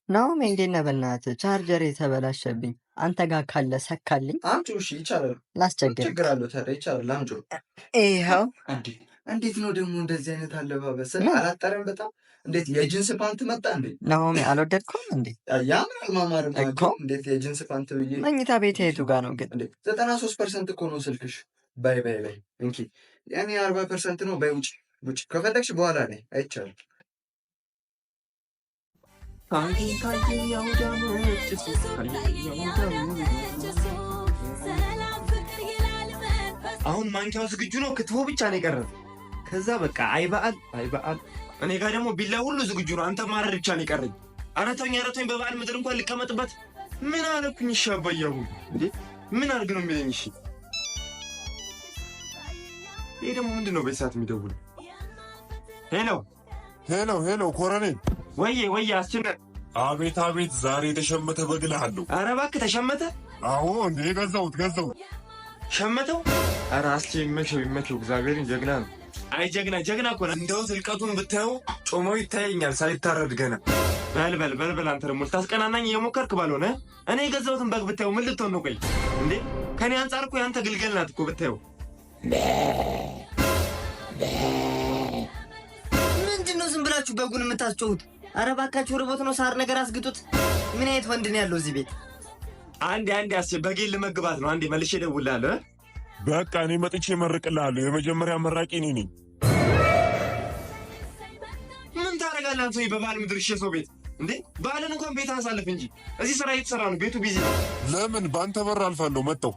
ናሆም እንዴት ነህ? በእናትህ ቻርጀር የተበላሸብኝ አንተ ጋር ካለ ሰካልኝ። አምጪው። እሺ ይቻላል። ላስቸግር። ችግር አለው ታዲያ? ይቻላል። አምጪው። ይኸው። እንዴት ነው ደግሞ እንደዚህ አይነት አለባበስ? አላጠረም በጣም? እንዴት የጂንስ ፓንት መጣ እንዴ? ናሆም አልወደድከውም እንዴ? ያምራል። ማማርም እኮ እንዴት የጂንስ ፓንት ብዬ። መኝታ ቤት የቱ ጋር ነው ግን? 93% እኮ ነው ስልክሽ። ባይ ባይ ባይ። እንኪ ያኔ 40% ነው። ባይ ውጭ ውጭ። ከፈለግሽ በኋላ ነይ። አይቻልም። አሁን ማንኪያው ዝግጁ ነው። ክትፎ ብቻ ነው የቀረው። ከዛ በቃ አይበዓል። እኔ ጋር ደግሞ ቢላ ሁሉ ዝግጁ ነው። አንተ ማረድ ብቻ ነው የቀረኝ። ኧረ ተወኝ። በበዓል ምድር እንኳን ልቀመጥበት። ምን አለኩኝ? እሺ አባያሁ እንዴ ምን አድርግ ነው የሚለኝ? እሺ ይሄ ደግሞ ምንድን ነው በሰዓት የሚደውለው? ሄሎ ኮረኔል። ወዬ አስችነ። አቤት ዛሬ የተሸመተ በግ እልሃለሁ። ኧረ እባክህ ተሸመተ? አዎ እንዴ ገዛሁት። ሸመተው? ኧረ አስቼ ይመቸው እግዚአብሔርን ጀግና ነው። አይ ጀግና እኮ ነው። እንደው ዝልቀቱን ብታየው ጮማው ይታየኛል ሳይታረድ ገና። በል አንተ ደግሞ ልታስቀናናኝ እየሞከርክ ባልሆነ እኔ የገዛሁትን በግ ብታየው ምን ልትሆን ነው? ቆይ እንዴ ከኔ አንጻር እኮ ያንተ ግልገል ናት እኮ ብታየው። ምንድነው ዝም ብላችሁ በጉን የምታስጮሁት? ኧረ እባካችሁ ርቦት ነው፣ ሳር ነገር አስግጡት። ምን አይነት ወንድ ነው ያለው እዚህ ቤት? አንዴ አስቼ በጌን ልመግባት ነው። አንዴ መልሼ እደውልልሃለሁ። በቃ እኔ መጥቼ እመርቅልሃለሁ። የመጀመሪያ መራቂ እኔ ነኝ። ምን ታደርጋለህ አንተ? በበዓል ምድር እሺ፣ ሰው ቤት እንዴ በዓልን እንኳን ቤት አሳልፍ እንጂ እዚህ ስራ እየተሰራ ነው። ቤቱ ቢዚ ነው። ለምን በአንተ በር አልፋለሁ። መጣሁ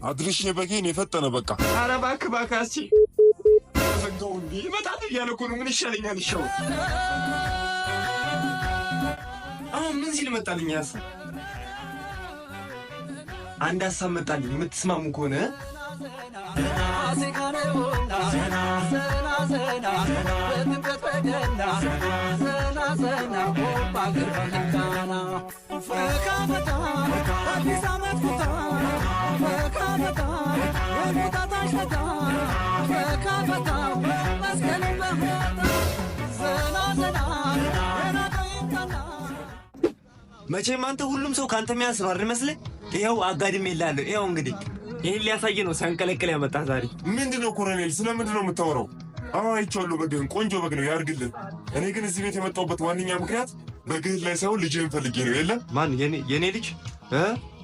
አድርሼ በጌን የፈጠነ በቃ። ኧረ እባክህ አስቼ ዘጋው እንዴ ይመጣል እያለ እኮ ነው። ምን ይሻለኛል? ይሻው አሁን ምን ሲል መጣልኝ? አንድ ሀሳብ መጣልኝ። የምትስማሙ ከሆነ መቼም አንተ ሁሉም ሰው ካንተ የሚያንስ ነው አይደል መስለህ? ይኸው አጋድሜ እልሃለሁ። ይኸው እንግዲህ ይህን ሊያሳይ ነው ሲያንቀለቅል ያመጣ ዛሬ። ምንድነው ኮሎኔል? ስለምንድን ነው የምታወራው? አዎ አይቼዋለሁ። በግህን ቆንጆ በግ ነው ያርግልን። እኔ ግን እዚህ ቤት የመጣሁበት ዋነኛ ምክንያት በግህን ላይ ሳይሆን ልጅህን ፈልጌ ነው። የለም ማን? የኔ ልጅ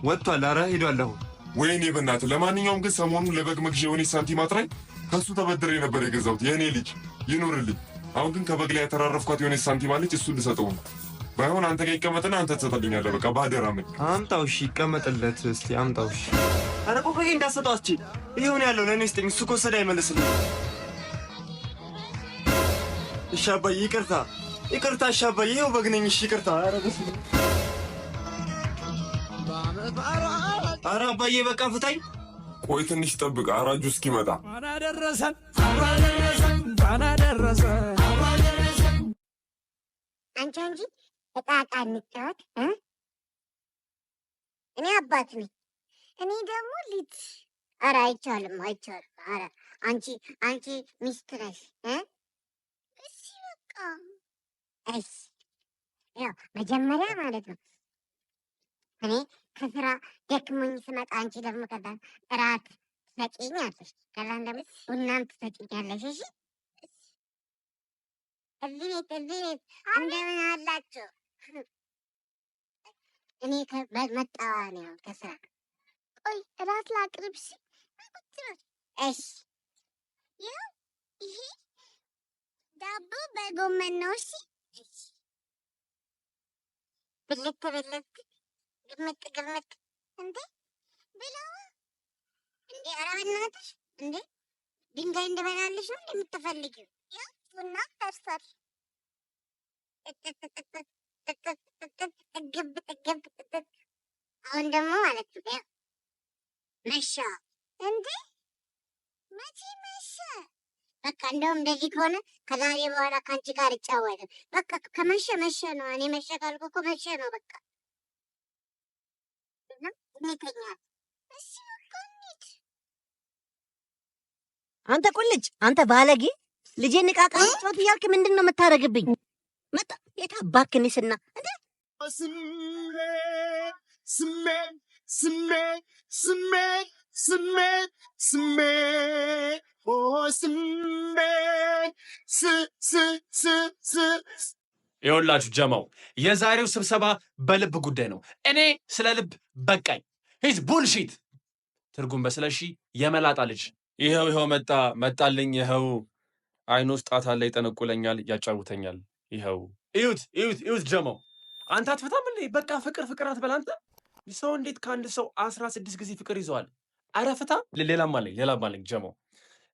ወጥቷል። ኧረ ሄዷል አሁን። ወይኔ በእናትህ። ለማንኛውም ግን ሰሞኑን ለበግ መግዣ የሆነች ሳንቲም አጥራኝ ከእሱ ተበድሬ ነበር የገዛሁት። የእኔ ልጅ ይኑርልኝ። አሁን ግን ከበግ ላይ ያተራረፍኳት የሆነች ሳንቲም አለች። እሱን ልሰጠው ነው። ባይሆን አንተ ጋር ይቀመጥና አንተ ትሰጠልኛለህ። በቃ ባደራ ምን አምጣው። እሺ ይቀመጥለት እስቲ አምጣው። እሺ ኧረ ቆይ እንዳሰጠው አስቼ ይሁን ያለው ለእኔ ስጠኝ። እሱ ከወሰደ አይመልስልኝ። እሺ አባዬ ይቅርታ። እሺ አባዬ ይኸው በግ ነኝ። እሺ ይቅርታ። ኧረ አባዬ በቃ ፍታኝ። ቆይ ትንሽ ጠብቅ፣ አራጁ እስኪመጣ። ደረሰን። አንቺ እንጂ እቃቃ እንጫወት። እኔ አባት ነኝ፣ እኔ ደግሞ ልጅ። ኧረ አይቻልም። ኧረ አንቺ ሚስት ነሽ። እሺ በቃ እሺ። ያው መጀመሪያ ማለት ነው እኔ ከስራ ደክሞኝ ስመጣ አንቺ ደግሞ ከዛ እራት ትሰጪኛለሽ፣ ከዛም ደግሞ ቡናም ትሰጪኛለሽ። እሺ እዚህ ቤት እንደምን አላችሁ? እኔ መጣዋ ነው ከስራ። ቆይ እራት ላቅርብ። እሺ ይኸው ይሄ ዳቦ በጎመን ነው። እሺ ብልት ግምት እንዴ ብለው እንዴ! ኧረ በእናትሽ እንዴ! ድንጋይ እንደበላልሽ ነው እንደምትፈልጊው? ያው ቡና ፈርሷል። ጥግብ አሁን ደግሞ ማለት ነው ያው መሻ። እንዴ መቼ መሸ? በቃ እንደውም እንደዚህ ከሆነ ከዛሬ በኋላ ከአንቺ ጋር እጫወትም። በቃ ከመሸ መሸ ነው። እኔ መሸ ካልኩ እኮ መሸ ነው በቃ። ይተኛል። እሺ በቃ እንሂድ። አንተ ቁልጭ፣ አንተ ባለጌ፣ ልጄን ዕቃ ዕቃ ጫወት እያልክ ምንድን ነው የምታደርግብኝ? መጣ የታባክንስና እንዴ ስሜት ስሜት ስሜት ስሜት ስሜት ስሜት ኦ ስሜት ይኸውላችሁ ጀማው የዛሬው ስብሰባ በልብ ጉዳይ ነው። እኔ ስለ ልብ በቃኝ። ሂዝ ቡልሺት ትርጉም በስለሺ የመላጣ ልጅ ይኸው መጣልኝ። ይኸው አይኑ ውስጥ ጣት አለ፣ ይጠነቁለኛል፣ ያጫውተኛል። ይኸው እዩት ጀማው አንተ አትፈታም እንዴ? በቃ ፍቅር አትበል አንተ። ሰው እንዴት ከአንድ ሰው 16 ጊዜ ፍቅር ይዘዋል? አረ ፍታ። ሌላም አለኝ ጀማው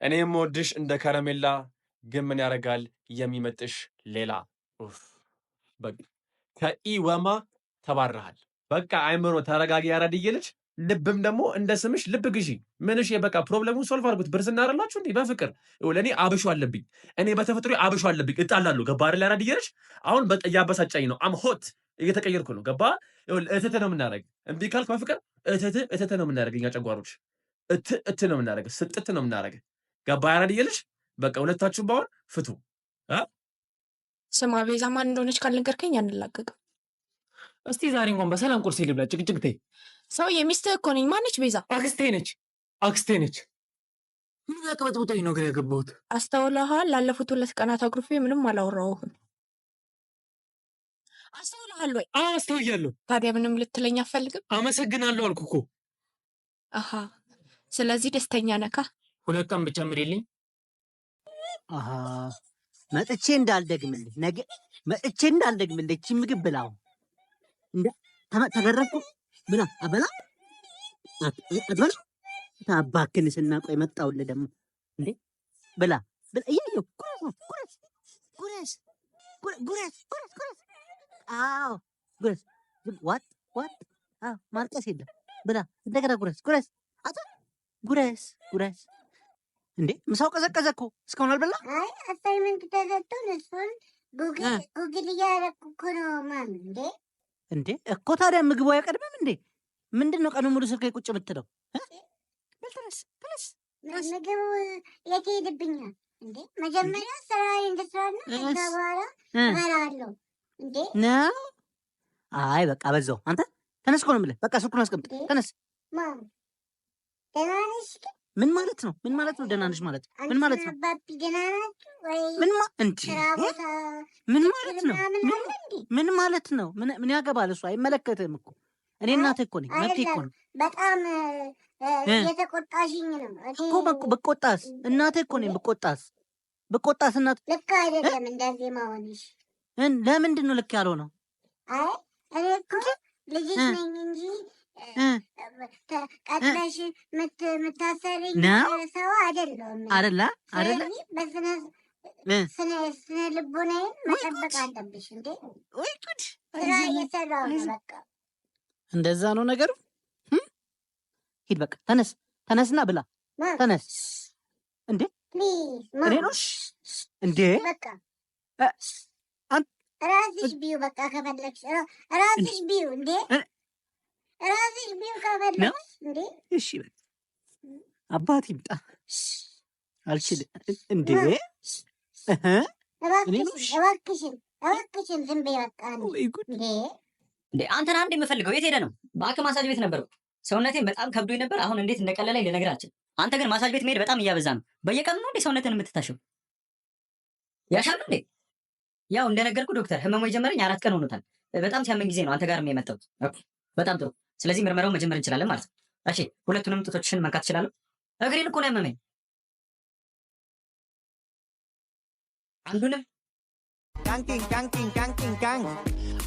እኔ የምወድሽ እንደ ከረሜላ ግን ምን ያደርጋል የሚመጥሽ ሌላ። በቃ ከኢወማ ተባረሃል። በቃ አይምሮ ተረጋጊ። ያራድዬ ልጅ ልብም ደግሞ እንደ ስምሽ ልብ ግዢ። ምንሽ በቃ ፕሮብለሙን ሶልቭ አድርጉት። ብር ስናረላችሁ እንዲህ በፍቅር ለእኔ አብሾ አለብኝ። እኔ በተፈጥሮ አብሾ አለብኝ። እጣላለሁ። ገባ አይደል? ያራድዬ ልጅ አሁን እያበሳጫኝ ነው። አም ሆት እየተቀየርኩ ነው። ገባ? እትት ነው የምናደርግ። እምቢ ካልክ በፍቅር እትት ነው የምናደርግ። እኛ ጨጓሮች እት ነው የምናደርግ። ስጥት ነው የምናደርግ። ገባ? ያራድዬ ልጅ በቃ ሁለታችሁም ባሁን ፍቱ። ስማ ቤዛ ማን እንደሆነች ካልነገርከኝ አንላቀቅም። እስቲ ዛሬ እንኳን በሰላም ቁርስ ልብላ። ጭቅጭቅቴ ሰው የሚስትህ እኮ ነኝ። ማነች ቤዛ? አክስቴ ነች። ምን ያቀበጥብጠኝ ነው ግን ያገባሁት? አስተውለሃል? ላለፉት 2 ቀናት አኩርፌ ምንም አላወራሁህም። አስተውለሃል ወይ? አስተውያለሁ። ታዲያ ምንም ልትለኝ አትፈልግም? አመሰግናለሁ አልኩ እኮ። አሃ ስለዚህ ደስተኛ ነካ? 2 ቀን ብቻ ምሪልኝ። አሃ መጥቼ እንዳልደግምልህ ነገ መጥቼ እንዳልደግምልህ እቺ ምግብ ብላው እንደ ተገረፍኩ ብላ አበላ አበላ ታባክን ስናቆይ መጣውልህ ደግሞ እንዴ ብላ እያየሁ ጉረስ አዎ ጉረስ ዋጥ አዎ ማርቀስ የለም ብላ እንደገና ጉረስ አታ ጉረስ እንዴ ምሳው ቀዘቀዘ እኮ እስካሁን አልበላ። አይ አሳይመንት ተሰጥቶን እሱን ጉግል እያደረኩ እኮ ነው ማም። እንዴ እኮ ታዲያ ምግቡ አይቀድምም እንዴ? ምንድን ነው ቀኑ ሙሉ ስልክ ቁጭ የምትለው? ተነስ ምግቡ የት ሄድብኛል እንዴ? መጀመሪያ ስራ እንድስራና ከዛ በኋላ እበላለሁ እንዴ ነው። አይ በቃ በዛው አንተ ተነስ እኮ ነው የምልህ። በቃ ስልኩን አስቀምጥ ተነስ። ማም ደህና ነሽ? ምን ማለት ነው? ደህና ነሽ ማለት ምን ማለት ነው? አባቢ ደህና ናችሁ ወይ? ምን ማለት ነው? ምን ያገባል እሱ? አይመለከትህም እኮ እኔ እናትህ እኮ ነኝ። መብቴ እኮ ነው። በጣም የተቆጣሽኝ ነው እኮ። ብቆጣስ እናትህ እኮ ነኝ። ብቆጣስ እናት ልክ አይደለም እንደዚህ መሆንሽ። ለምንድን ነው ልክ ያለው ነው? አይ እኔ እኮ ልጅሽ ነኝ እንጂ ቀጥለሽ የምታሰርኝ ሰው አይደለሁም። አይደለ ስነ ልቦናዬን መጠበቅ አለብሽ እንዴ። ወይ ጉድ! ስራ እየሰራሁ ነው። በቃ እንደዛ ነው ነገሩ። ሂድ በቃ ተነስና ብላ። ተነስ እንዴ እኔ ነው እንዴ? በቃ ራስሽ ቢዩ። በቃ ከፈለግሽ ራስሽ ቢዩ እንዴ። ራስሽ ቢዩ ከፈለግሽ እንዴ። እሺ በቃ አባት ይምጣ። አልችልም እንዴ። እባክሽን ዝም በይ በቃ እንዴ። አንተን አንድ የምፈልገው የት ሄደ ነው? በአክም ማሳጅ ቤት ነበርኩ። ሰውነቴን በጣም ከብዶኝ ነበር። አሁን እንዴት እንደቀለለኝ ልነግርህ አልችልም። አንተ ግን ማሳጅ ቤት መሄድ በጣም እያበዛ ነው። በየቀኑ ነው እንዴ ሰውነትን የምትታሸው? ያሻሉ እንዴ? ያው እንደነገርኩ ዶክተር ህመሙ የጀመረኝ 4 ቀን ሆኖታል። በጣም ሲያመኝ ጊዜ ነው አንተ ጋር የመጣሁት። በጣም ጥሩ። ስለዚህ ምርመራውን መጀመር እንችላለን ማለት ነው። እሺ፣ ሁለቱንም ጡቶችሽን መንካት እችላለሁ? እግሬን እኮ ነው ያመመኝ። አንዱንም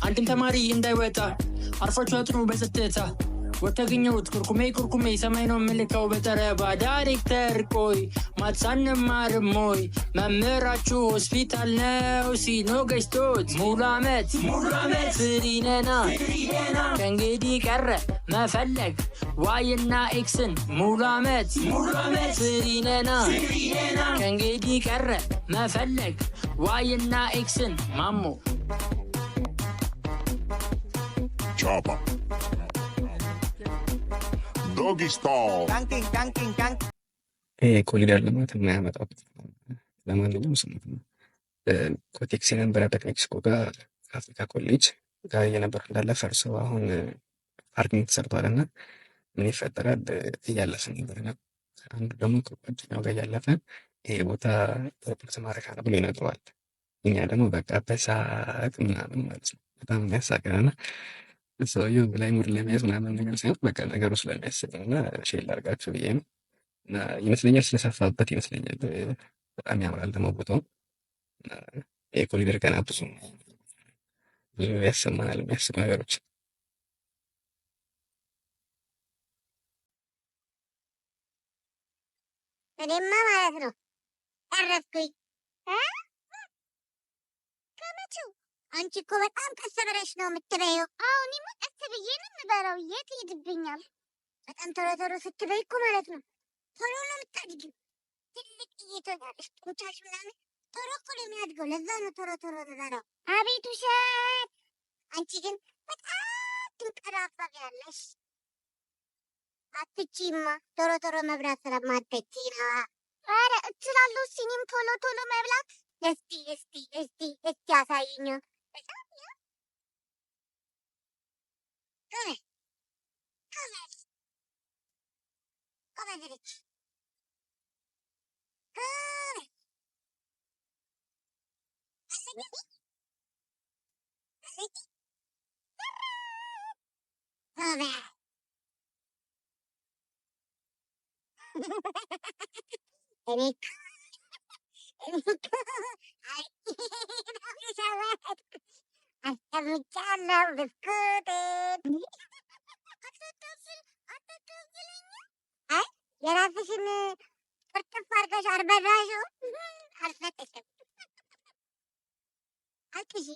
አንድም ተማሪ እንዳይወጣ አርፋችሁ አጥኑ በጸጥታ። ወተገኘሁት ኩርኩሜ ሰማይ ነው ምልከው በጠረባ። ዳይሬክተር ቆይ ማትሳንማርም ሞይ መምህራችሁ ሆስፒታል ነው ሲኖ ገጭቶት ሙሉ አመት ፍሪነና ከእንግዲህ ቀረ መፈለግ ዋይና ኤክስን ሙሉ አመት ፍሪነና ከእንግዲህ ቀረ መፈለግ ዋይና ኤክስን ማሞ ቻፓ ዶጊ ስታይል ኮሊደር ልማት የማያመጣው ለማንኛውም ስሙት ነው። ኮቴክስ የነበረ ከሜክሲኮ ጋር ከአፍሪካ ኮሌጅ ጋር እየነበር እንዳለ ፈርሶ አሁን ፓርኪንግ ተሰርቷል እና ምን ይፈጠራል እያለፍን ነበርና አንዱ ደግሞ ከጓደኛው ጋር እያለፈ ይሄ ቦታ ፕሮፖርት ማረካ ነው ብሎ ይነግረዋል። እኛ ደግሞ በቃ በሳቅ ምናምን ማለት ነው በጣም የሚያሳቅን እና ሰውየው ላይ ሙድ ለመያዝ ምናምን ነገር ሳይሆን በቃ ነገሩ ስለሚያስቅ ነው እና ሼር ላድርጋችሁ ብዬ ነው እና ይመስለኛል ስለሰፋበት ይመስለኛል በጣም ያምራል ደግሞ ቦታው እና የኮሪደር ገና ብዙ ያሰማናል የሚያስቅ ነገሮች እኔማ ማለት ነው ጨረስኩኝ። ከመቼው አንቺ እኮ በጣም ቀስ ብለሽ ነው የምትበይው። አዎ እኔማ ቀስ ብዬ ነው የምበላው። የት ይሄድብኛል? በጣም ቶሎ ቶሎ ስትበይ እኮ ማለት ነው ቶሎ ነው የምታድጊው። ትልቅ እየተኛለሽ ጡንቻሽ ምናምን ቶሎ እኮ ነው የሚያድገው። ለዛ ነው ቶሎ ቶሎ የምበላው። አቤት ውሸት! አንቺ ግን በጣም ትንቀራፈፊያለሽ። አትችይማ ቶሎ ቶሎ መብላት ስለማትችይ ነው። ኧረ እችላለሁ። እኔም ቶሎ ቶሎ መብላት። እስቲ እስቲ እስቲ እስቲ አሳይኝ። ጎበዝ ጎበዝ ጎበዝ ልጅ ጎበዝ። አለኝ አለኝ ጎበዝ እኔ አስቀምጫለሁ ብስኩቴን። አይ የራስሽን ቅርጥፍ አድርገሽ አልበላሽም። አልሰጥሽም። አልቅሺ